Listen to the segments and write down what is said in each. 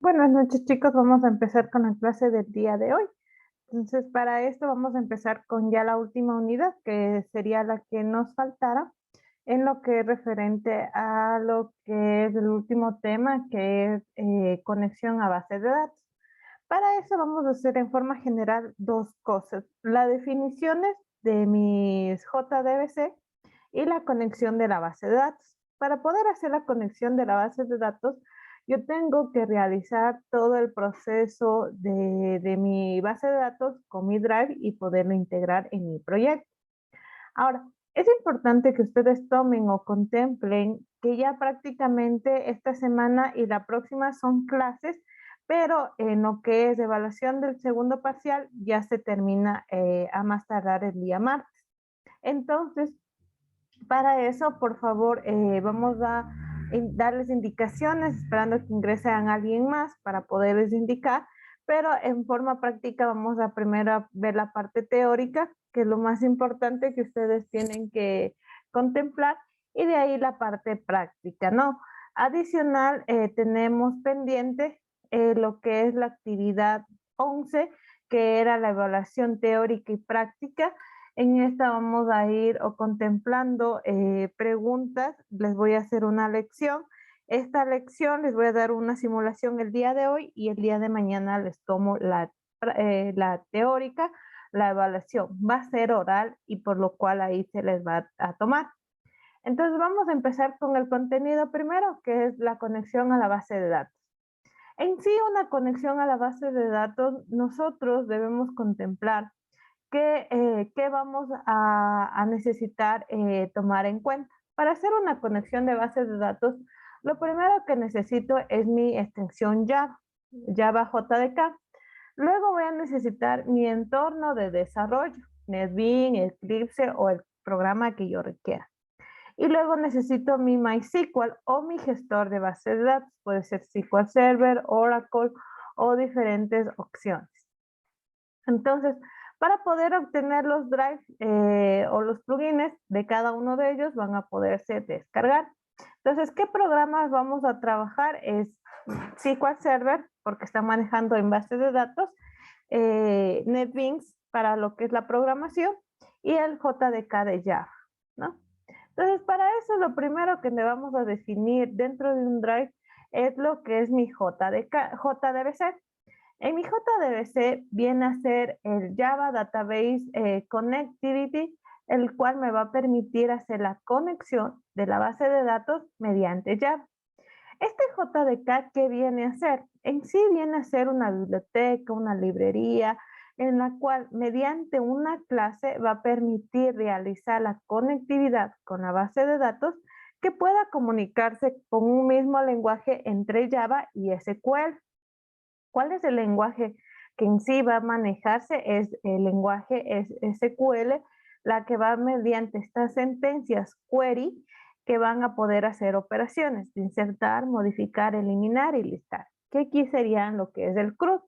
Buenas noches, chicos. Vamos a empezar con la clase del día de hoy. Entonces, para esto vamos a empezar con ya la última unidad, que sería la que nos faltara en lo que es referente a lo que es el último tema, que es conexión a base de datos. Para eso vamos a hacer en forma general dos cosas: las definiciones de mis JDBC y la conexión de la base de datos. Para poder hacer la conexión de la base de datos, yo tengo que realizar todo el proceso de mi base de datos con mi Drive y poderlo integrar en mi proyecto. Ahora, es importante que ustedes tomen o contemplen que ya prácticamente esta semana y la próxima son clases, pero en lo que es evaluación del segundo parcial ya se termina a más tardar el día martes. Entonces, para eso, por favor, vamos a darles indicaciones, esperando que ingresen a alguien más para poderles indicar, pero en forma práctica vamos a primero ver la parte teórica, que es lo más importante que ustedes tienen que contemplar, y de ahí la parte práctica, ¿no? Adicional, tenemos pendiente lo que es la actividad 11, que era la evaluación teórica y práctica. En esta vamos a ir o contemplando preguntas. Les voy a hacer una lección. Esta lección les voy a dar una simulación el día de hoy y el día de mañana les tomo la teórica, la evaluación. Va a ser oral y por lo cual ahí se les va a tomar. Entonces vamos a empezar con el contenido primero, que es la conexión a la base de datos. En sí, una conexión a la base de datos, nosotros debemos contemplar qué vamos a necesitar tomar en cuenta. Para hacer una conexión de bases de datos, lo primero que necesito es mi extensión Java, Java JDK. Luego voy a necesitar mi entorno de desarrollo, NetBeans, Eclipse o el programa que yo requiera. Y luego necesito mi MySQL o mi gestor de bases de datos. Puede ser SQL Server, Oracle o diferentes opciones. Entonces, para poder obtener los drives o los plugins de cada uno de ellos van a poderse descargar. Entonces, ¿qué programas vamos a trabajar? Es SQL Server, porque está manejando en bases de datos, NetBeans para lo que es la programación y el JDK de Java, ¿no? Entonces, para eso lo primero que le vamos a definir dentro de un drive es lo que es mi JDBC. En mi JDBC viene a ser el Java Database Connectivity, el cual me va a permitir hacer la conexión de la base de datos mediante Java. Este JDK, ¿qué viene a ser? En sí viene a ser una biblioteca, una librería, en la cual mediante una clase va a permitir realizar la conectividad con la base de datos que pueda comunicarse con un mismo lenguaje entre Java y SQL. ¿Cuál es el lenguaje que en sí va a manejarse? Es el lenguaje SQL, la que va mediante estas sentencias query que van a poder hacer operaciones de insertar, modificar, eliminar y listar, que aquí serían lo que es el CRUD.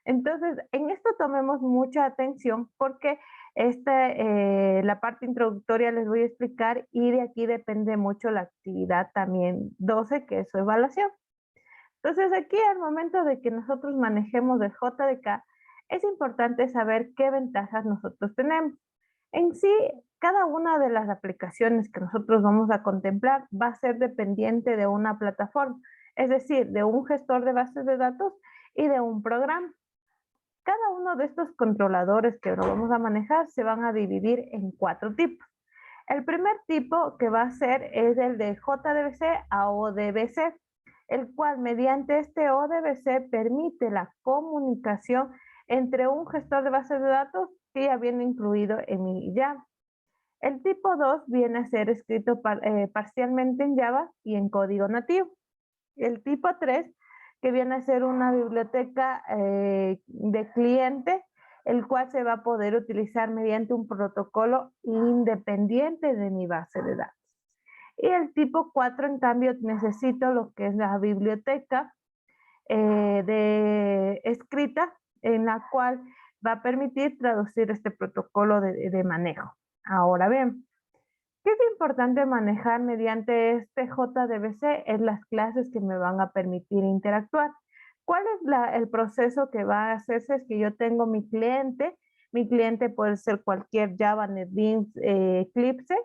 Entonces, en esto tomemos mucha atención porque la parte introductoria les voy a explicar y de aquí depende mucho la actividad también 12, que es su evaluación. Entonces, aquí al momento de que nosotros manejemos el JDK, es importante saber qué ventajas nosotros tenemos. En sí, cada una de las aplicaciones que nosotros vamos a contemplar va a ser dependiente de una plataforma, es decir, de un gestor de bases de datos y de un programa. Cada uno de estos controladores que lo vamos a manejar se van a dividir en 4 tipos. El primer tipo que va a ser es el de JDBC a ODBC, el cual mediante este ODBC permite la comunicación entre un gestor de bases de datos que ya viene incluido en mi Java. El tipo 2 viene a ser escrito parcialmente en Java y en código nativo. El tipo 3, que viene a ser una biblioteca de cliente, el cual se va a poder utilizar mediante un protocolo independiente de mi base de datos. Y el tipo 4, en cambio, necesito lo que es la biblioteca escrita, en la cual va a permitir traducir este protocolo de manejo. Ahora bien, ¿qué es importante manejar mediante este JDBC? Es las clases que me van a permitir interactuar. ¿Cuál es el proceso que va a hacerse? Es que yo tengo mi cliente puede ser cualquier Java, NetBeans, Eclipse,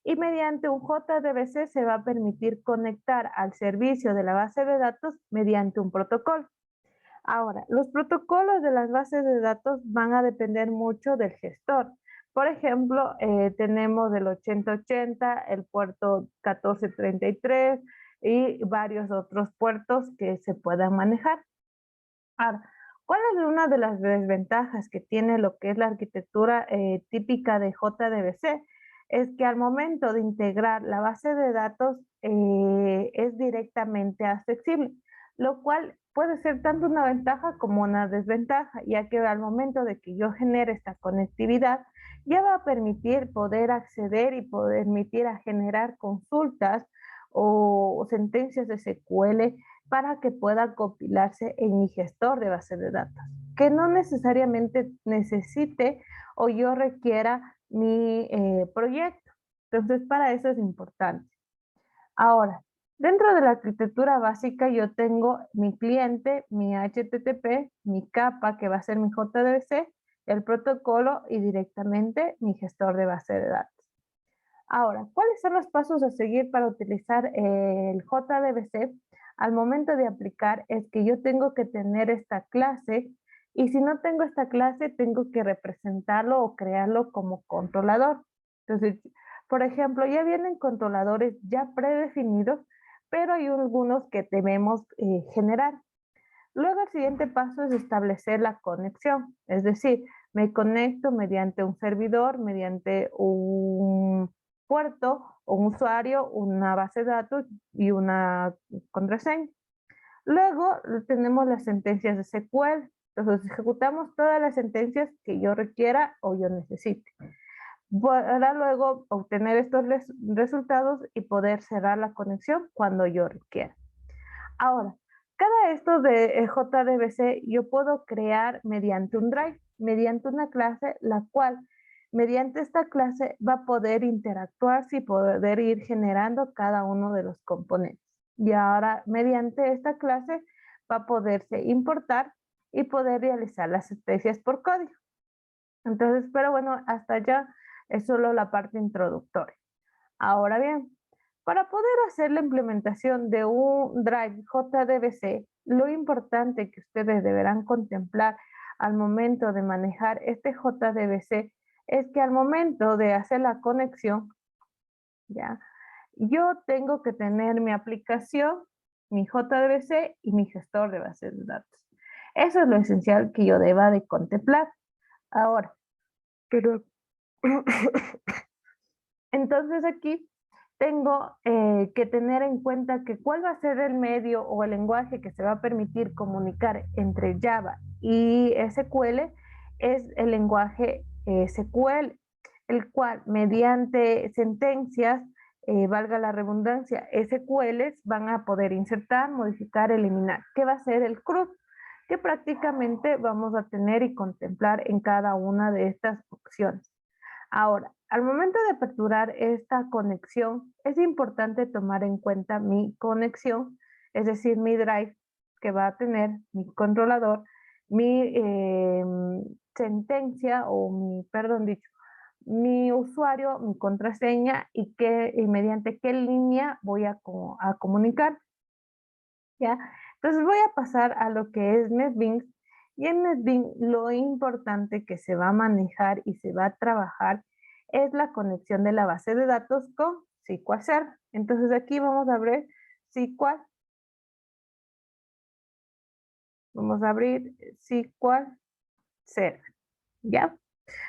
y mediante un JDBC se va a permitir conectar al servicio de la base de datos mediante un protocolo. Ahora, los protocolos de las bases de datos van a depender mucho del gestor. Por ejemplo, tenemos el 8080, el puerto 1433 y varios otros puertos que se puedan manejar. Ahora, ¿cuál es una de las desventajas que tiene lo que es la arquitectura típica de JDBC? Es que al momento de integrar la base de datos es directamente accesible, lo cual puede ser tanto una ventaja como una desventaja, ya que al momento de que yo genere esta conectividad, ya va a permitir poder acceder y poder permitir a generar consultas o sentencias de SQL para que pueda compilarse en mi gestor de base de datos, que no necesariamente necesite o yo requiera mi proyecto. Entonces, para eso es importante. Ahora, dentro de la arquitectura básica yo tengo mi cliente, mi HTTP, mi capa, que va a ser mi JDBC, el protocolo y directamente mi gestor de base de datos. Ahora, ¿cuáles son los pasos a seguir para utilizar el JDBC? Al momento de aplicar es que yo tengo que tener esta clase y si no tengo esta clase tengo que representarlo o crearlo como controlador. Entonces, por ejemplo, ya vienen controladores ya predefinidos, pero hay algunos que debemos generar. Luego el siguiente paso es establecer la conexión, es decir, me conecto mediante un servidor, mediante un puerto, un usuario, una base de datos y una contraseña. Luego tenemos las sentencias de SQL, entonces ejecutamos todas las sentencias que yo requiera o yo necesite, para luego obtener estos resultados y poder cerrar la conexión cuando yo requiera. Ahora, cada esto de JDBC yo puedo crear mediante un drive, mediante una clase, la cual mediante esta clase va a poder interactuar y poder ir generando cada uno de los componentes. Y ahora mediante esta clase va a poderse importar y poder realizar las especies por código. Entonces, pero bueno, hasta allá es solo la parte introductoria. Ahora bien, para poder hacer la implementación de un Drive JDBC, lo importante que ustedes deberán contemplar al momento de manejar este JDBC es que al momento de hacer la conexión, ¿ya? Yo tengo que tener mi aplicación, mi JDBC y mi gestor de bases de datos. Eso es lo esencial que yo deba de contemplar. Ahora, pero entonces aquí tengo que tener en cuenta que cuál va a ser el medio o el lenguaje que se va a permitir comunicar entre Java y SQL es el lenguaje SQL, el cual mediante sentencias, valga la redundancia, SQLs van a poder insertar, modificar, eliminar, que va a ser el CRUD, que prácticamente vamos a tener y contemplar en cada una de estas opciones. Ahora, al momento de aperturar esta conexión, es importante tomar en cuenta mi conexión, es decir, mi drive que va a tener mi controlador, mi sentencia o mi, perdón dicho, mi usuario, mi contraseña y mediante qué línea voy a comunicar. ¿Ya? Entonces voy a pasar a lo que es NetBeans y en NetBeans lo importante que se va a manejar y se va a trabajar es la conexión de la base de datos con SQL Server. Entonces aquí vamos a abrir SQL, vamos a abrir SQL Server, ¿ya?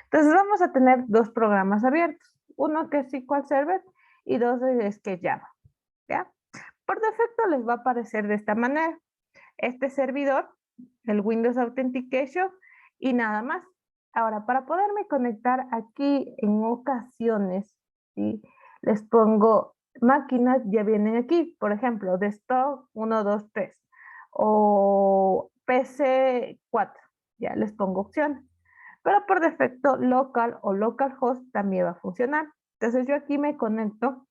Entonces vamos a tener dos programas abiertos, uno que es SQL Server y dos es que es Java, ¿ya? Por defecto les va a aparecer de esta manera. Este servidor, el Windows Authentication y nada más. Ahora, para poderme conectar aquí en ocasiones, ¿sí? Les pongo máquinas, ya vienen aquí, por ejemplo, desktop 1, 2, 3 o PC 4, ya les pongo opciones. Pero por defecto local o localhost también va a funcionar. Entonces yo aquí me conecto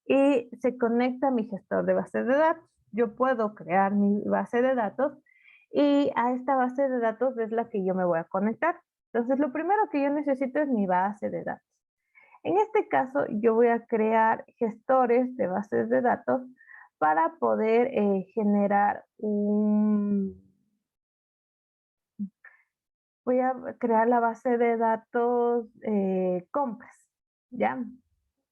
y se conecta a mi gestor de base de datos. Yo puedo crear mi base de datos y a esta base de datos es la que yo me voy a conectar. Entonces, lo primero que yo necesito es mi base de datos. En este caso, yo voy a crear gestores de bases de datos para poder generar voy a crear la base de datos compras, ¿ya?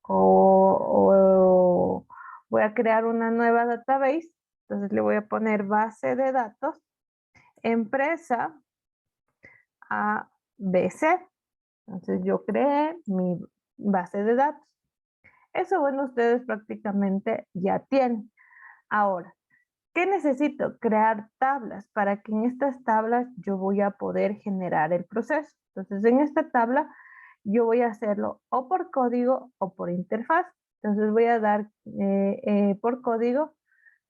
O voy a crear una nueva database, entonces le voy a poner base de datos, empresa ABC. Entonces yo creé mi base de datos. Eso, bueno, ustedes prácticamente ya tienen. Ahora, ¿qué necesito? Crear tablas para que en estas tablas yo voy a poder generar el proceso. Entonces, en esta tabla yo voy a hacerlo o por código o por interfaz. Entonces, voy a dar por código,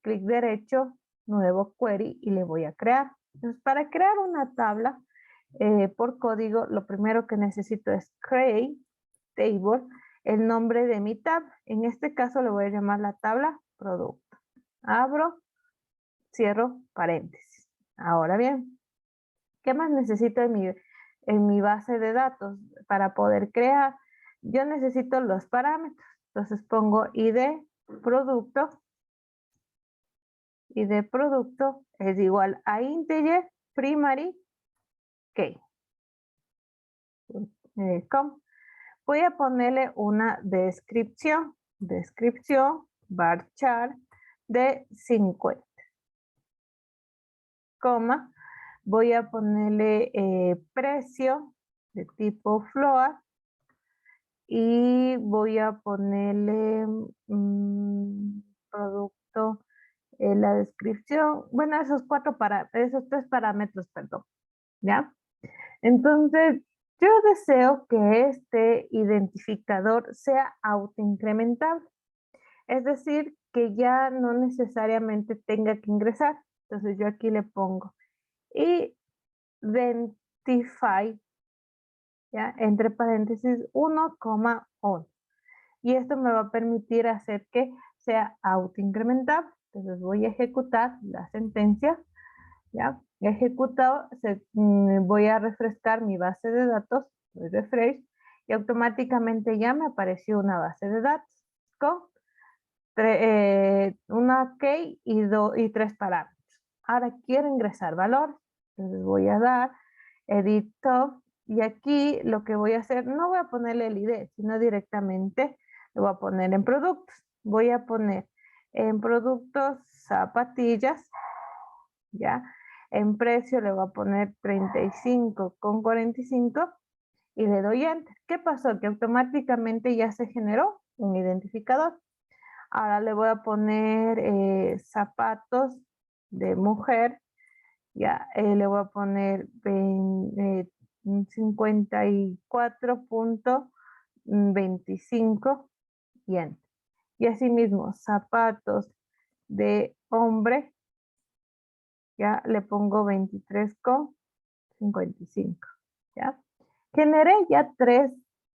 clic derecho, nuevo query y le voy a crear. Entonces, para crear una tabla por código, lo primero que necesito es create table, el nombre de mi tabla. En este caso le voy a llamar la tabla producto. Abro, cierro paréntesis. Ahora bien, ¿qué más necesito en mi base de datos para poder crear? Yo necesito los parámetros. Entonces pongo ID producto es igual a integer primary key. Voy a ponerle una descripción varchar de 50, coma, voy a ponerle precio de tipo float y voy a ponerle producto, la descripción, bueno, esos tres parámetros, perdón, ¿ya? Entonces, yo deseo que este identificador sea autoincrementable, es decir, que ya no necesariamente tenga que ingresar. Entonces yo aquí le pongo identify, ¿ya? Entre paréntesis 1,1. Y esto me va a permitir hacer que sea autoincrementable. Entonces voy a ejecutar la sentencia, ¿ya? Ejecutado, voy a refrescar mi base de datos, doy refresh, y automáticamente ya me apareció una base de datos con una key y tres parámetros. Ahora quiero ingresar valor, entonces voy a dar edit top y aquí lo que voy a hacer, no voy a ponerle el ID, sino directamente lo voy a poner en productos. Voy a poner en productos zapatillas, ¿ya? En precio le voy a poner 35,45 y le doy enter. ¿Qué pasó? Que automáticamente ya se generó un identificador. Ahora le voy a poner zapatos de mujer, ya le voy a poner 54,25 yen. Y asimismo, zapatos de hombre, ya le pongo 23,55, ¿ya? Generé ya tres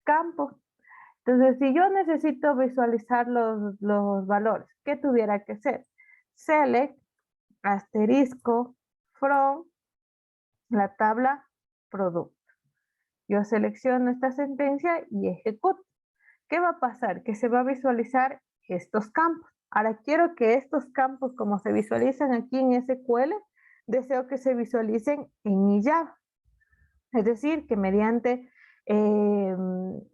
campos. Entonces, si yo necesito visualizar los valores, ¿qué tuviera que ser? Select, asterisco, from, la tabla producto. Yo selecciono esta sentencia y ejecuto. ¿Qué va a pasar? Que se va a visualizar estos campos. Ahora quiero que estos campos, como se visualizan aquí en SQL, deseo que se visualicen en mi Java. Es decir, que mediante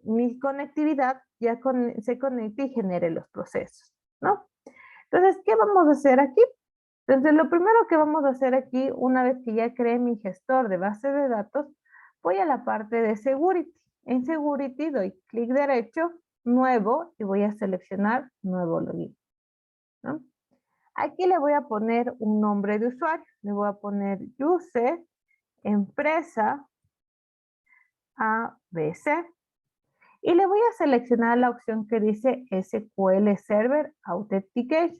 mi conectividad ya se conecte y genere los procesos, ¿no? Entonces, ¿qué vamos a hacer aquí? Entonces, lo primero que vamos a hacer aquí, una vez que ya creé mi gestor de base de datos, voy a la parte de Security. En Security doy clic derecho, nuevo, y voy a seleccionar nuevo login, ¿no? Aquí le voy a poner un nombre de usuario. Le voy a poner user, empresa, ABC. Y le voy a seleccionar la opción que dice SQL Server Authentication.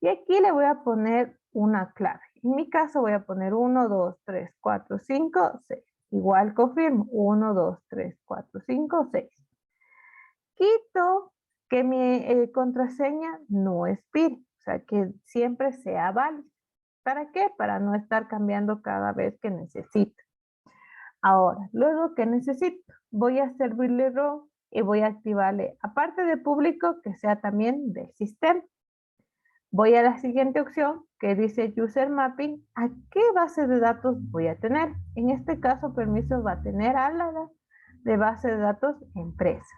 Y aquí le voy a poner una clave. En mi caso voy a poner 1, 2, 3, 4, 5, 6. Igual confirmo. 1, 2, 3, 4, 5, 6. Quito Que mi contraseña no expire, o sea, que siempre sea válida. ¿Para qué? Para no estar cambiando cada vez que necesito. Ahora, luego que necesito, voy a servirle row y voy a activarle, aparte de público, que sea también del sistema. Voy a la siguiente opción que dice User Mapping. ¿A qué base de datos voy a tener? En este caso, permiso va a tener a la de base de datos empresa.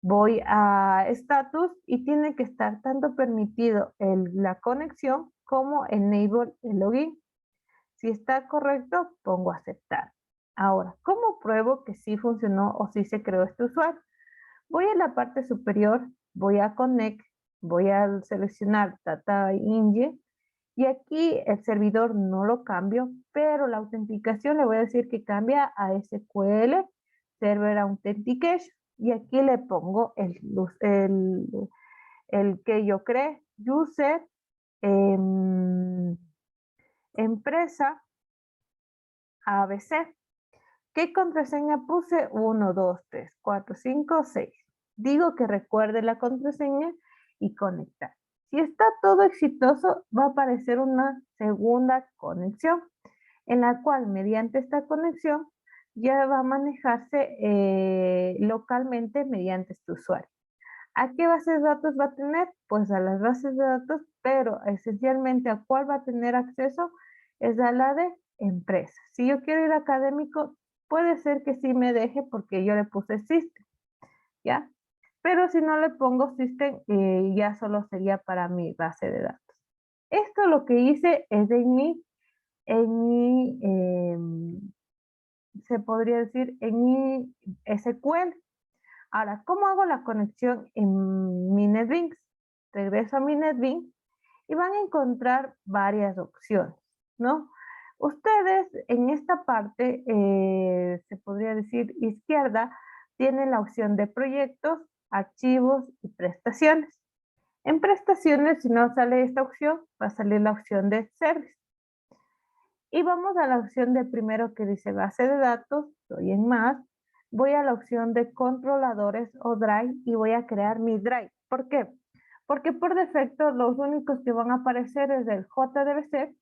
Voy a Status y tiene que estar tanto permitido la conexión como Enable el login. Si está correcto, pongo aceptar. Ahora, ¿cómo pruebo que sí funcionó o sí se creó este usuario? Voy a la parte superior, voy a Connect, voy a seleccionar Data Engine y aquí el servidor no lo cambio, pero la autenticación le voy a decir que cambia a SQL Server Authentication y aquí le pongo el que yo creé, User, Empresa, ABC. ¿Qué contraseña puse? 1, 2, 3, 4, 5, 6. Digo que recuerde la contraseña y conectar. Si está todo exitoso, va a aparecer una segunda conexión, en la cual mediante esta conexión ya va a manejarse localmente mediante este usuario. ¿A qué bases de datos va a tener? Pues a las bases de datos, pero esencialmente a cuál va a tener acceso es a la de empresa. Si yo quiero ir académico, puede ser que sí me deje porque yo le puse System, ¿ya? Pero si no le pongo System, ya solo sería para mi base de datos. Esto lo que hice es se podría decir, en mi SQL. Ahora, ¿cómo hago la conexión en mi NetBeans? Regreso a mi NetBeans y van a encontrar varias opciones, ¿no? Ustedes en esta parte, se podría decir izquierda, tienen la opción de proyectos, archivos y prestaciones. En prestaciones, si no sale esta opción, va a salir la opción de service. Y vamos a la opción de primero que dice base de datos, doy en más, voy a la opción de controladores o drive y voy a crear mi drive. ¿Por qué? Porque por defecto los únicos que van a aparecer es el JDBC,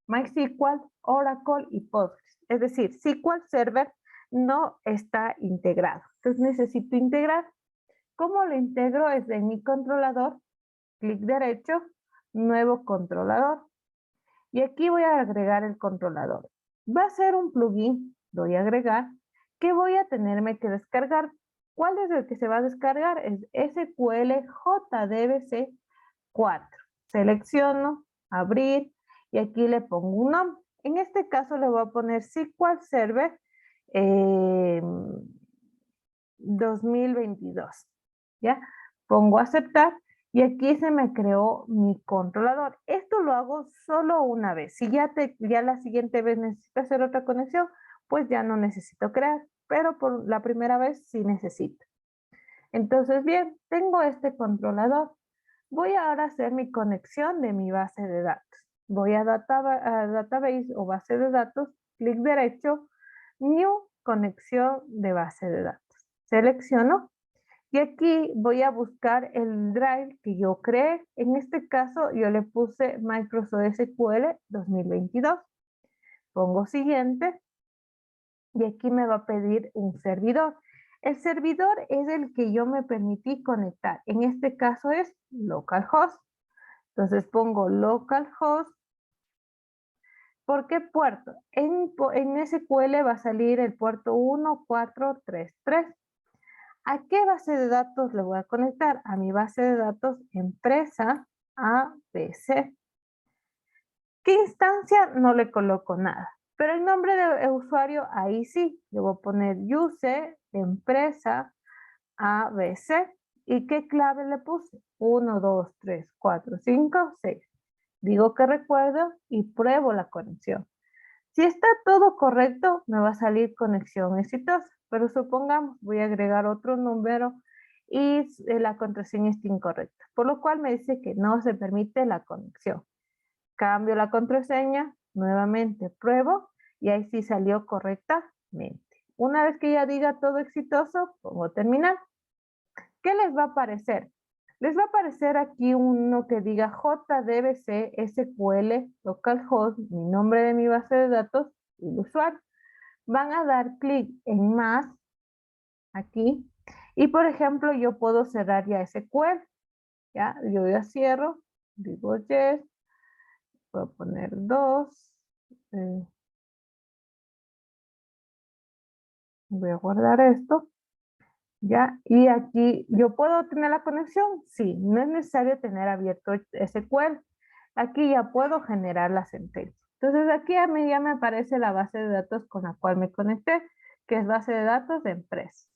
MySQL, Oracle y Postgres. Es decir, SQL Server no está integrado. Entonces necesito integrar. ¿Cómo lo integro? Es en mi controlador, clic derecho, nuevo controlador. Y aquí voy a agregar el controlador. Va a ser un plugin, doy a agregar, que voy a tenerme que descargar. ¿Cuál es el que se va a descargar? Es SQL JDBC 4. Selecciono, abrir, y aquí le pongo un nombre. En este caso le voy a poner SQL Server 2022. ¿Ya? Pongo aceptar y aquí se me creó mi controlador. Esto lo hago solo una vez. Si ya la siguiente vez necesito hacer otra conexión, pues ya no necesito crear, pero por la primera vez sí necesito. Entonces, bien, tengo este controlador. Voy ahora a hacer mi conexión de mi base de datos. Voy a Database o base de datos, clic derecho, New, conexión de base de datos. Selecciono y aquí voy a buscar el drive que yo creé. En este caso yo le puse Microsoft SQL 2022. Pongo siguiente y aquí me va a pedir un servidor. El servidor es el que yo me permití conectar. En este caso es localhost. Entonces pongo localhost. ¿Por qué puerto? En SQL va a salir el puerto 1433. ¿A qué base de datos le voy a conectar? A mi base de datos empresa ABC. ¿Qué instancia? No le coloco nada. Pero el nombre de usuario, ahí sí. Le voy a poner user, empresa, ABC. ¿Y qué clave le puse? 1, 2, 3, 4, 5, 6. Digo que recuerdo y pruebo la conexión. Si está todo correcto, me va a salir conexión exitosa, pero supongamos voy a agregar otro número y la contraseña está incorrecta, por lo cual me dice que no se permite la conexión. Cambio la contraseña, nuevamente pruebo y ahí sí salió correctamente. Una vez que ya diga todo exitoso, pongo terminar. ¿Qué les va a aparecer? Les va a aparecer aquí uno que diga JDBC SQL localhost, mi nombre de mi base de datos y el usuario. Van a dar clic en más aquí y por ejemplo yo puedo cerrar ya SQL. Ya, yo ya cierro, digo yes, voy a poner 2, voy a guardar esto. ¿Ya? Y aquí, ¿yo puedo tener la conexión? Sí, no es necesario tener abierto SQL. Aquí ya puedo generar la sentencia. Entonces aquí a mí ya me aparece la base de datos con la cual me conecté, que es base de datos de empresa.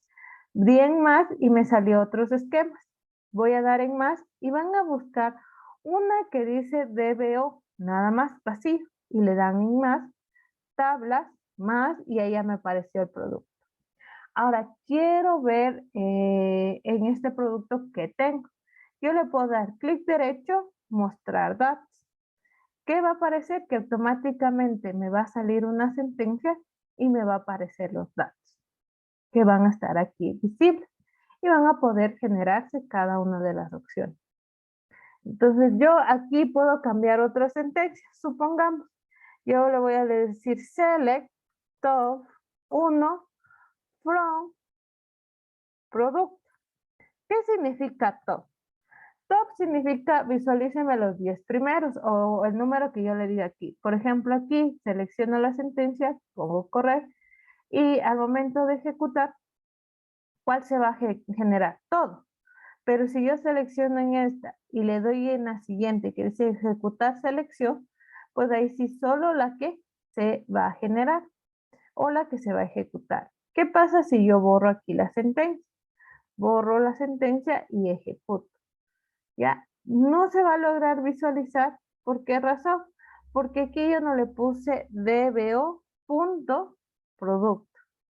Di en más y me salió otros esquemas. Voy a dar en más y van a buscar una que dice DBO, nada más vacío, y le dan en más, tablas, más, y ahí ya me apareció el producto. Ahora, quiero ver en este producto que tengo. Yo le puedo dar clic derecho, mostrar datos. ¿Qué va a aparecer? Que automáticamente me va a salir una sentencia y me va a aparecer los datos que van a estar aquí visibles y van a poder generarse cada una de las opciones. Entonces yo aquí puedo cambiar otra sentencia. Supongamos, yo le voy a decir select top 1 from producto. ¿Qué significa top? Top significa visualíceme los 10 primeros o el número que yo le diga aquí. Por ejemplo, aquí selecciono la sentencia, pongo correr y al momento de ejecutar, ¿cuál se va a generar? Todo. Pero si yo selecciono en esta y le doy en la siguiente, que dice ejecutar selección, pues ahí sí solo la que se va a generar o la que se va a ejecutar. ¿Qué pasa si yo borro aquí la sentencia? Borro la sentencia y ejecuto. ¿Ya? No se va a lograr visualizar. ¿Por qué razón? Porque aquí yo no le puse dbo.producto.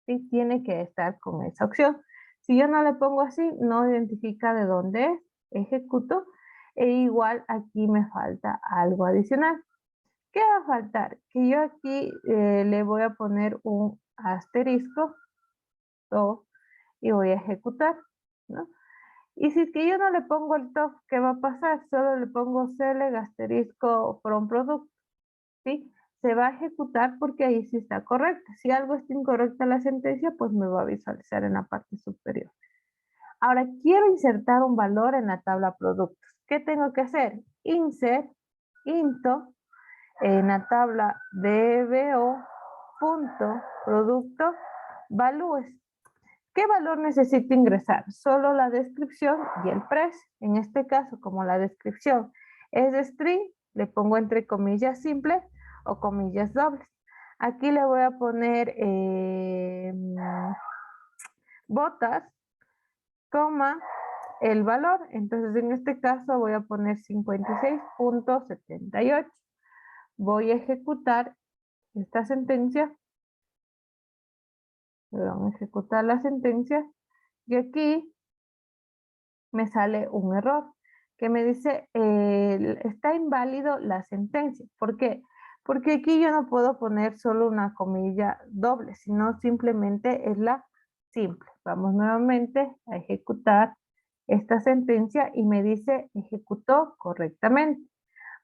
¿Sí? Tiene que estar con esa opción. Si yo no le pongo así, no identifica de dónde es. Ejecuto. E igual aquí me falta algo adicional. ¿Qué va a faltar? Que yo aquí le voy a poner un asterisco y voy a ejecutar, ¿no? Y si es que yo no le pongo el top, ¿qué va a pasar? Solo le pongo select asterisco from product, ¿sí? Se va a ejecutar porque ahí sí está correcta. Si algo está incorrecta en la sentencia, pues me va a visualizar en la parte superior. Ahora, quiero insertar un valor en la tabla productos. ¿Qué tengo que hacer? Insert, into, en la tabla dbo, punto, producto, valúes. ¿Qué valor necesito ingresar? Solo la descripción y el precio. En este caso, como la descripción es de string, le pongo entre comillas simples o comillas dobles. Aquí le voy a poner botas, coma, el valor. Entonces, en este caso voy a poner 56.78. Voy a ejecutar esta sentencia. Perdón, ejecutar la sentencia. Y aquí me sale un error que me dice está inválido la sentencia. ¿Por qué? Porque aquí yo no puedo poner solo una comilla doble, sino simplemente es la simple. Vamos nuevamente a ejecutar esta sentencia y me dice ejecutó correctamente.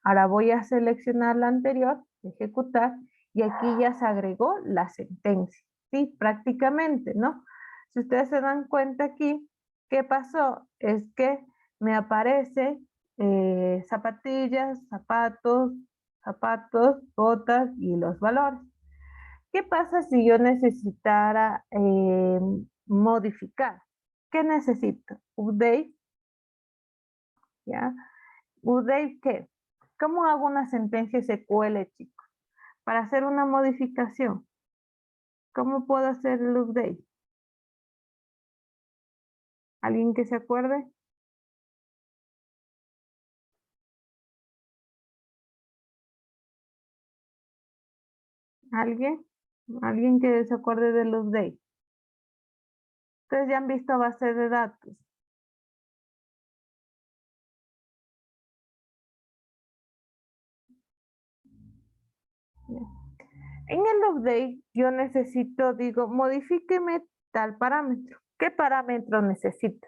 Ahora voy a seleccionar la anterior, ejecutar, y aquí ya se agregó la sentencia. Sí, prácticamente, ¿no? Si ustedes se dan cuenta aquí, ¿qué pasó? Es que me aparece zapatillas, zapatos, zapatos, botas y los valores. ¿Qué pasa si yo necesitara modificar? ¿Qué necesito? Update, ¿ya? ¿Update qué? ¿Cómo hago una sentencia SQL, chicos? Para hacer una modificación, ¿cómo puedo hacer el update? ¿Alguien que se acuerde? ¿Alguien? ¿Alguien que se acuerde del update? Ustedes ya han visto base de datos. En el update yo necesito, digo, modifíqueme tal parámetro. ¿Qué parámetro necesito?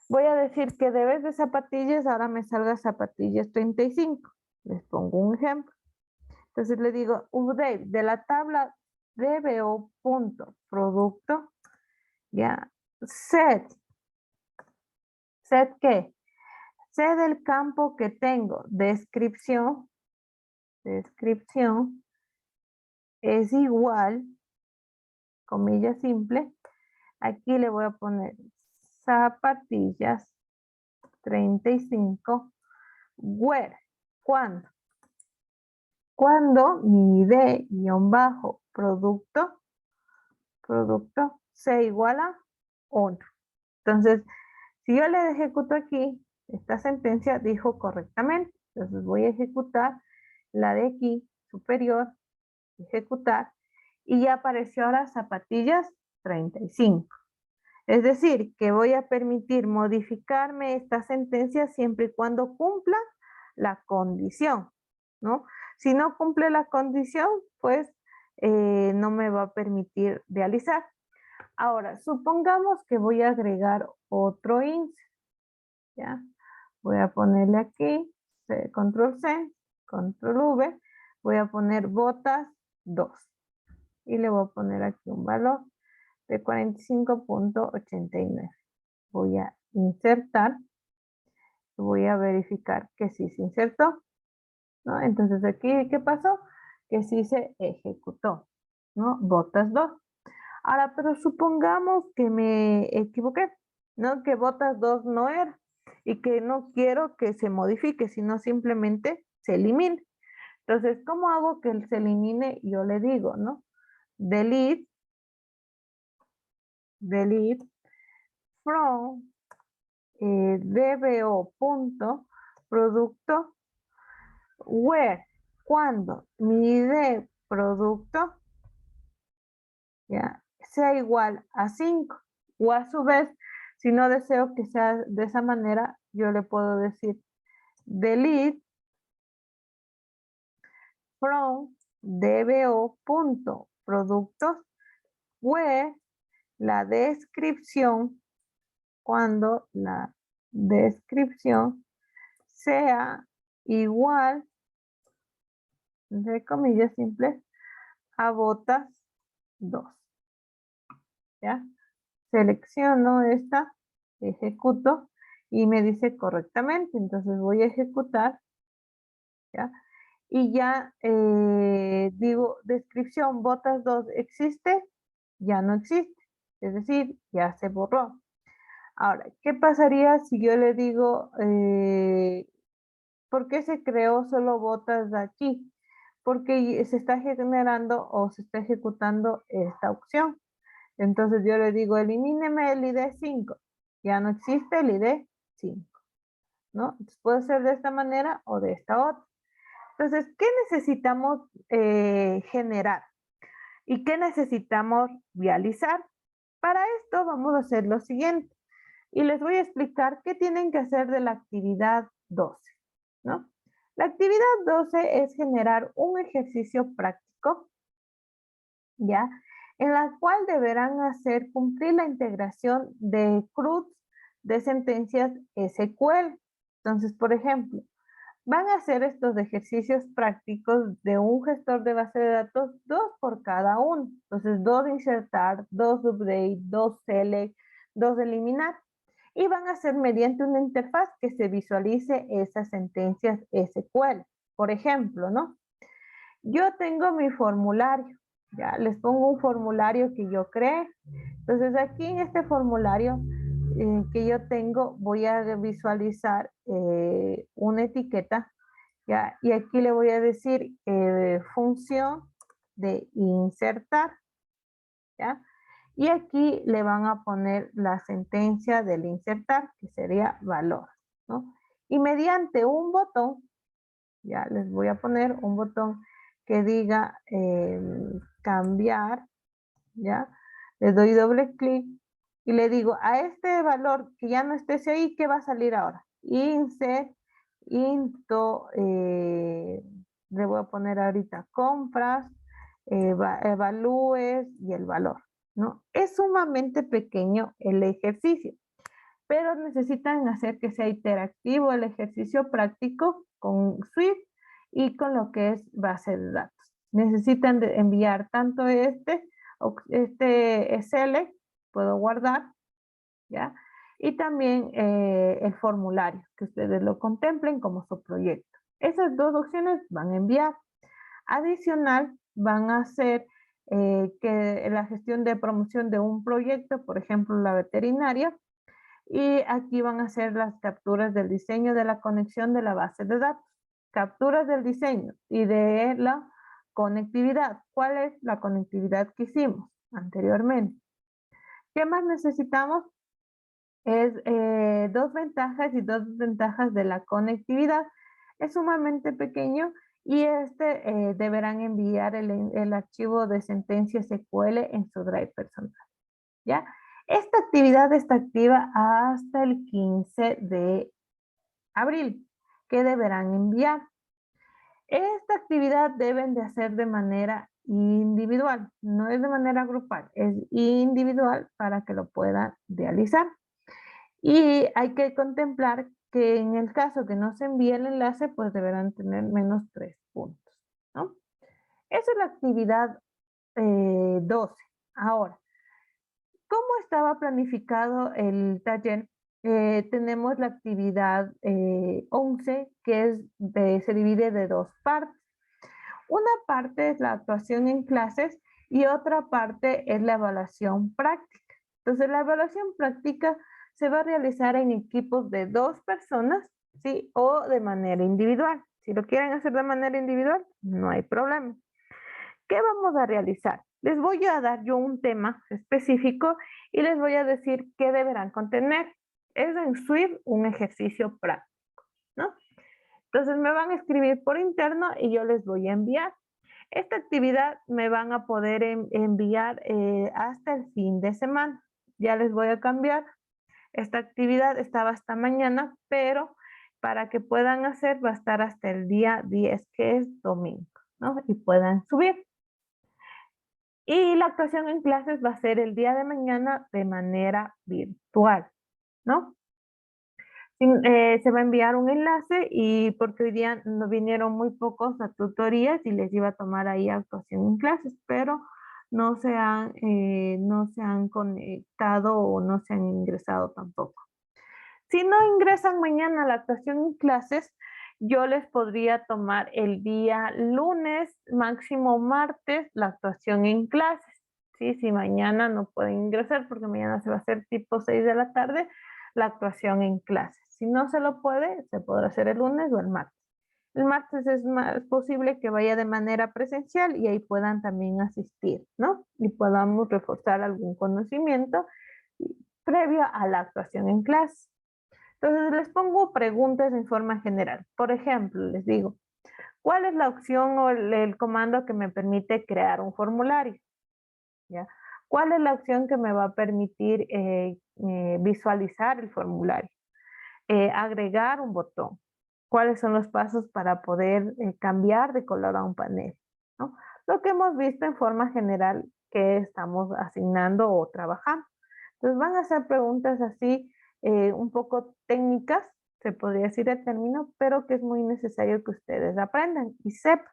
Voy a decir que de vez de zapatillas, ahora me salga zapatillas 35. Les pongo un ejemplo. Entonces le digo, update de la tabla DBO punto producto, ya, set. ¿Set qué? Set del campo que tengo, descripción es igual, comilla simple, aquí le voy a poner zapatillas 35, where, ¿cuándo? Cuando mi ID-producto sea igual a 1. Entonces, si yo le ejecuto aquí, esta sentencia dijo correctamente. Entonces voy a ejecutar la de aquí, superior, ejecutar, y ya apareció ahora zapatillas 35. Es decir, que voy a permitir modificarme esta sentencia siempre y cuando cumpla la condición, ¿no? Si no cumple la condición, pues no me va a permitir realizar. Ahora, supongamos que voy a agregar otro insert, ¿ya? Voy a ponerle aquí, control C, control V, voy a poner botas 2 y le voy a poner aquí un valor de 45.89. Voy a insertar, voy a verificar que sí se insertó, ¿no? Entonces aquí, ¿qué pasó? Que sí se ejecutó, ¿no? Botas 2. Ahora, pero supongamos que me equivoqué, ¿no? Que botas 2 no era y que no quiero que se modifique, sino simplemente se elimine. Entonces, ¿cómo hago que se elimine? Yo le digo, ¿no? Delete from dbo.producto where, cuando mi ID producto, ya, sea igual a 5, o a su vez, si no deseo que sea de esa manera, yo le puedo decir delete from dbo.productos where la descripción, cuando la descripción sea igual, entre comillas simples, a botas 2. ¿Ya? Selecciono esta, ejecuto y me dice correctamente. Entonces voy a ejecutar, ¿ya? Y ya digo, descripción, botas 2 existe, ya no existe. Es decir, ya se borró. Ahora, ¿qué pasaría si yo le digo, ¿por qué se creó solo botas de aquí? Porque se está generando o se está ejecutando esta opción. Entonces yo le digo, elimíneme el ID 5. Ya no existe el ID 5, ¿no? Entonces puede ser de esta manera o de esta otra. Entonces, ¿qué necesitamos generar? ¿Y qué necesitamos realizar? Para esto vamos a hacer lo siguiente. Y les voy a explicar qué tienen que hacer de la actividad 12, ¿no? La actividad 12 es generar un ejercicio práctico, ¿ya? En la cual deberán hacer cumplir la integración de CRUD de sentencias SQL. Entonces, por ejemplo, van a hacer estos ejercicios prácticos de un gestor de base de datos, 2 por cada uno. Entonces, 2 de insertar, 2 de update, 2 select, 2 de eliminar. Y van a hacer mediante una interfaz que se visualice esas sentencias SQL. Por ejemplo, ¿no? Yo tengo mi formulario, ya les pongo un formulario que yo creé. Entonces aquí en este formulario que yo tengo voy a visualizar una etiqueta, ya, y aquí le voy a decir función de insertar, ya, y aquí le van a poner la sentencia del insertar, que sería valor, ¿no? Y mediante un botón, ya les voy a poner un botón que diga cambiar, ya, le doy doble clic y le digo a este valor que ya no esté ahí, ¿qué va a salir ahora? Insert, into, le voy a poner ahorita compras, evalúes y el valor, ¿no? Es sumamente pequeño el ejercicio, pero necesitan hacer que sea interactivo el ejercicio práctico con Swift y con lo que es base de datos. Necesitan enviar tanto este SL, puedo guardar, ¿ya? Y también el formulario, que ustedes lo contemplen como su proyecto. Esas dos opciones van a enviar. Adicional, van a hacer que la gestión de promoción de un proyecto, por ejemplo, la veterinaria, y aquí van a hacer las capturas del diseño de la conexión de la base de datos. Capturas del diseño y de la conectividad. ¿Cuál es la conectividad que hicimos anteriormente? ¿Qué más necesitamos? Es dos ventajas y dos desventajas de la conectividad. Es sumamente pequeño y deberán enviar el archivo de sentencia SQL en su drive personal. ¿Ya? Esta actividad está activa hasta el 15 de abril, que deberán enviar. Esta actividad deben de hacer de manera individual, no es de manera grupal, es individual para que lo puedan realizar. Y hay que contemplar que en el caso que no se envíe el enlace, pues deberán tener menos 3 puntos, ¿no? Esa es la actividad 12. Ahora, ¿cómo estaba planificado el taller? Tenemos la actividad 11, que se divide de dos partes. Una parte es la actuación en clases y otra parte es la evaluación práctica. Entonces, la evaluación práctica se va a realizar en equipos de 2 personas, ¿sí? O de manera individual. Si lo quieren hacer de manera individual, no hay problema. ¿Qué vamos a realizar? Les voy a dar yo un tema específico y les voy a decir qué deberán contener. Es en Swift un ejercicio práctico, ¿no? Entonces me van a escribir por interno y yo les voy a enviar. Esta actividad me van a poder enviar hasta el fin de semana. Ya les voy a cambiar. Esta actividad estaba hasta mañana, pero para que puedan hacer va a estar hasta el día 10, que es domingo, ¿no? Y puedan subir. Y la actuación en clases va a ser el día de mañana de manera virtual, ¿no? Se va a enviar un enlace y porque hoy día no vinieron muy pocos a tutorías y les iba a tomar ahí actuación en clases, pero no se han conectado o no se han ingresado tampoco. Si no ingresan mañana a la actuación en clases, yo les podría tomar el día lunes, máximo martes, la actuación en clases. ¿Sí? Si mañana no pueden ingresar porque mañana se va a hacer tipo 6 de la tarde, la actuación en clases. Si no se lo puede, se podrá hacer el lunes o el martes. El martes es más posible que vaya de manera presencial y ahí puedan también asistir, ¿no? Y podamos reforzar algún conocimiento previo a la actuación en clase. Entonces les pongo preguntas en forma general. Por ejemplo, les digo, ¿cuál es la opción o el comando que me permite crear un formulario? ¿Ya? ¿Cuál es la opción que me va a permitir visualizar el formulario? Agregar un botón. ¿Cuáles son los pasos para poder cambiar de color a un panel? ¿No? Lo que hemos visto en forma general que estamos asignando o trabajando. Entonces van a ser preguntas así un poco técnicas, se podría decir el término, pero que es muy necesario que ustedes aprendan y sepan.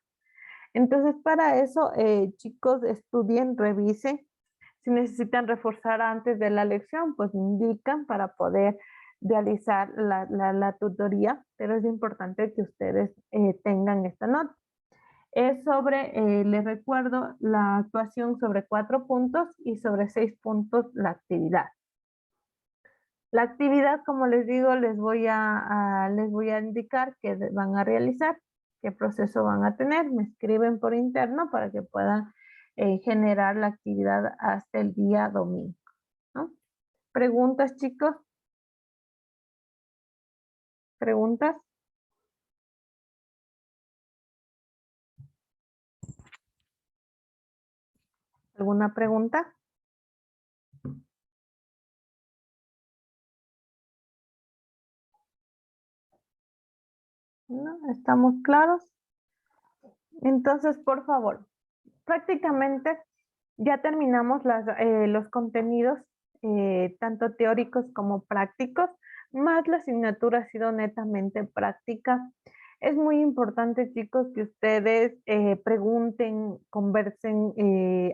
Entonces para eso, chicos, estudien, revisen. Si necesitan reforzar antes de la lección, pues indican para poder realizar la tutoría, pero es importante que ustedes tengan esta nota. Es les recuerdo, la actuación sobre 4 puntos y sobre 6 puntos la actividad. La actividad, como les digo, les voy a indicar qué van a realizar, qué proceso van a tener. Me escriben por interno para que puedan generar la actividad hasta el día domingo, ¿no? ¿Preguntas, chicos? ¿Preguntas? ¿Alguna pregunta? ¿No? ¿Estamos claros? Entonces, por favor, prácticamente ya terminamos los contenidos tanto teóricos como prácticos, más la asignatura ha sido netamente práctica. Es muy importante, chicos, que ustedes pregunten, conversen,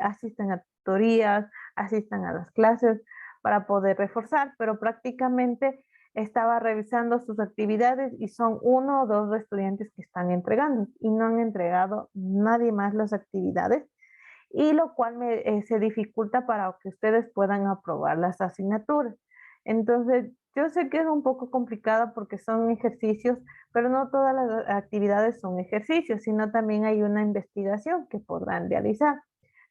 asistan a tutorías, asistan a las clases para poder reforzar, pero prácticamente estaba revisando sus actividades y son uno o dos estudiantes que están entregando y no han entregado nadie más las actividades, y lo cual se dificulta para que ustedes puedan aprobar las asignaturas. Entonces, yo sé que es un poco complicado porque son ejercicios, pero no todas las actividades son ejercicios, sino también hay una investigación que podrán realizar.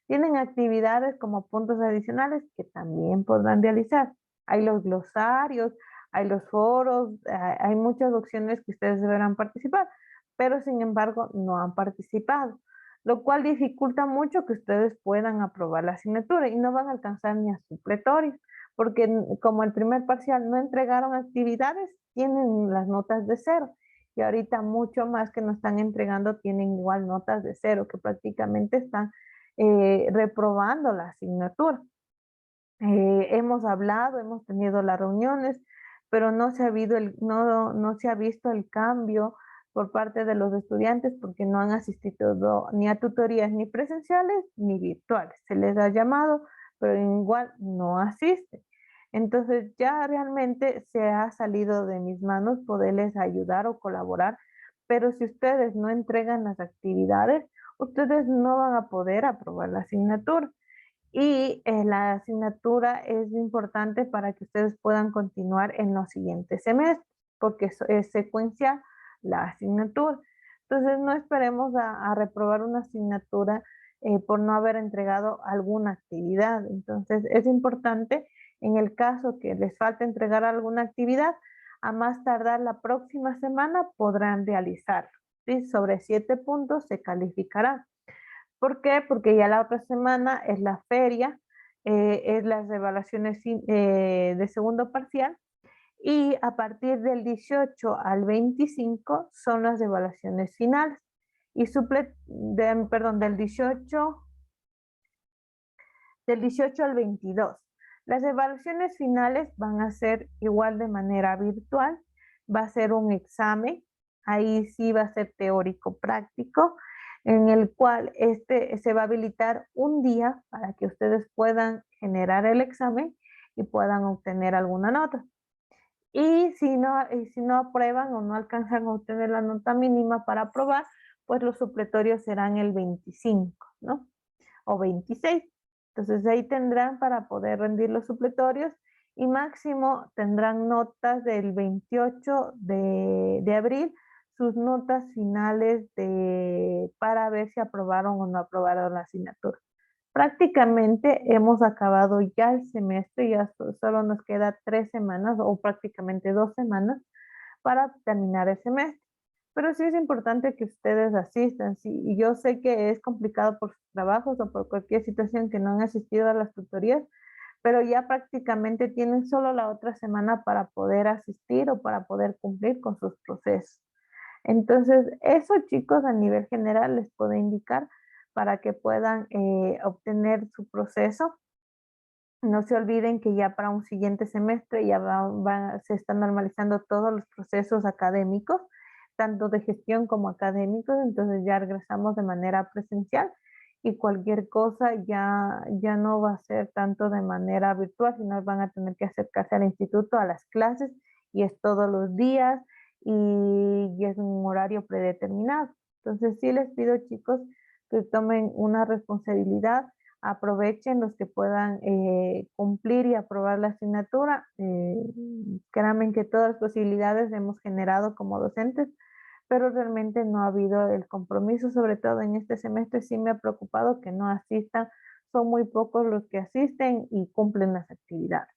Tienen actividades como puntos adicionales que también podrán realizar. Hay los glosarios, hay los foros, hay muchas opciones que ustedes deberán participar, pero sin embargo no han participado, lo cual dificulta mucho que ustedes puedan aprobar la asignatura y no van a alcanzar ni a supletorios, porque como el primer parcial no entregaron actividades, tienen las notas de cero. Y ahorita mucho más que no están entregando tienen igual notas de cero, que prácticamente están reprobando la asignatura. Hemos hablado, hemos tenido las reuniones, pero no se ha visto el cambio por parte de los estudiantes porque no han asistido ni a tutorías ni presenciales ni virtuales. Se les ha llamado, pero igual no asisten. Entonces ya realmente se ha salido de mis manos poderles ayudar o colaborar, pero si ustedes no entregan las actividades, ustedes no van a poder aprobar la asignatura. Y la asignatura es importante para que ustedes puedan continuar en los siguientes semestres, porque es secuencial la asignatura. Entonces no esperemos a reprobar una asignatura por no haber entregado alguna actividad. Entonces es importante, en el caso que les falte entregar alguna actividad, a más tardar la próxima semana podrán realizarlo, ¿sí? Sobre 7 puntos se calificará. ¿Por qué? Porque ya la otra semana es la feria, es las evaluaciones de segundo parcial, y a partir del 18 al 25 son las evaluaciones finales. Y perdón, del 18 al 22. Las evaluaciones finales van a ser igual de manera virtual, va a ser un examen, ahí sí va a ser teórico práctico, en el cual se va a habilitar un día para que ustedes puedan generar el examen y puedan obtener alguna nota. Y si no aprueban o no alcanzan a obtener la nota mínima para aprobar, pues los supletorios serán el 25, ¿no? O 26. Entonces ahí tendrán para poder rendir los supletorios y máximo tendrán notas del 28 de abril, sus notas finales para ver si aprobaron o no aprobaron la asignatura. Prácticamente hemos acabado ya el semestre, ya solo nos queda 3 semanas o prácticamente 2 semanas para terminar el semestre. Pero sí es importante que ustedes asistan, sí, y yo sé que es complicado por sus trabajos o por cualquier situación que no han asistido a las tutorías, pero ya prácticamente tienen solo la otra semana para poder asistir o para poder cumplir con sus procesos. Entonces, eso, chicos, a nivel general les puedo indicar para que puedan obtener su proceso. No se olviden que ya para un siguiente semestre ya se están normalizando todos los procesos académicos, tanto de gestión como académicos, entonces ya regresamos de manera presencial y cualquier cosa ya no va a ser tanto de manera virtual, sino van a tener que acercarse al instituto, a las clases, y es todos los días y es un horario predeterminado. Entonces sí les pido, chicos, que tomen una responsabilidad, aprovechen los que puedan cumplir y aprobar la asignatura. Créanme que todas las posibilidades hemos generado como docentes, pero realmente no ha habido el compromiso, sobre todo en este semestre sí me ha preocupado que no asistan, son muy pocos los que asisten y cumplen las actividades.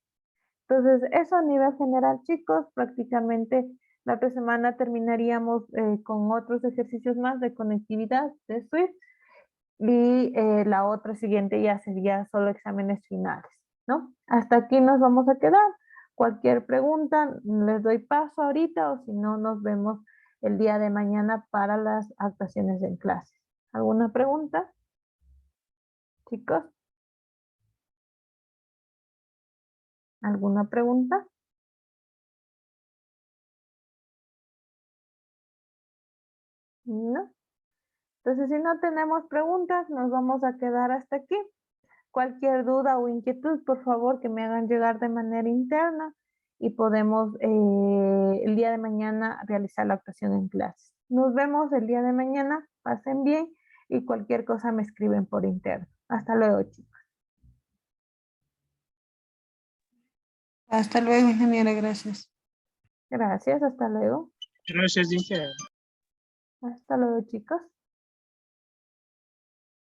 Entonces, eso a nivel general, chicos, prácticamente la otra semana terminaríamos con otros ejercicios más de conectividad de Swift, y la otra siguiente ya sería solo exámenes finales, ¿no? Hasta aquí nos vamos a quedar. Cualquier pregunta, les doy paso ahorita, o si no, nos vemos el día de mañana para las actuaciones en clase. ¿Alguna pregunta, chicos? ¿Alguna pregunta? No. Entonces, si no tenemos preguntas, nos vamos a quedar hasta aquí. Cualquier duda o inquietud, por favor, que me hagan llegar de manera interna y podemos el día de mañana realizar la actuación en clase. Nos vemos el día de mañana. Pasen bien y cualquier cosa me escriben por interno. Hasta luego, chicos. Hasta luego, ingeniera, gracias. Gracias, hasta luego. Gracias, ingeniero. Hasta luego, chicos.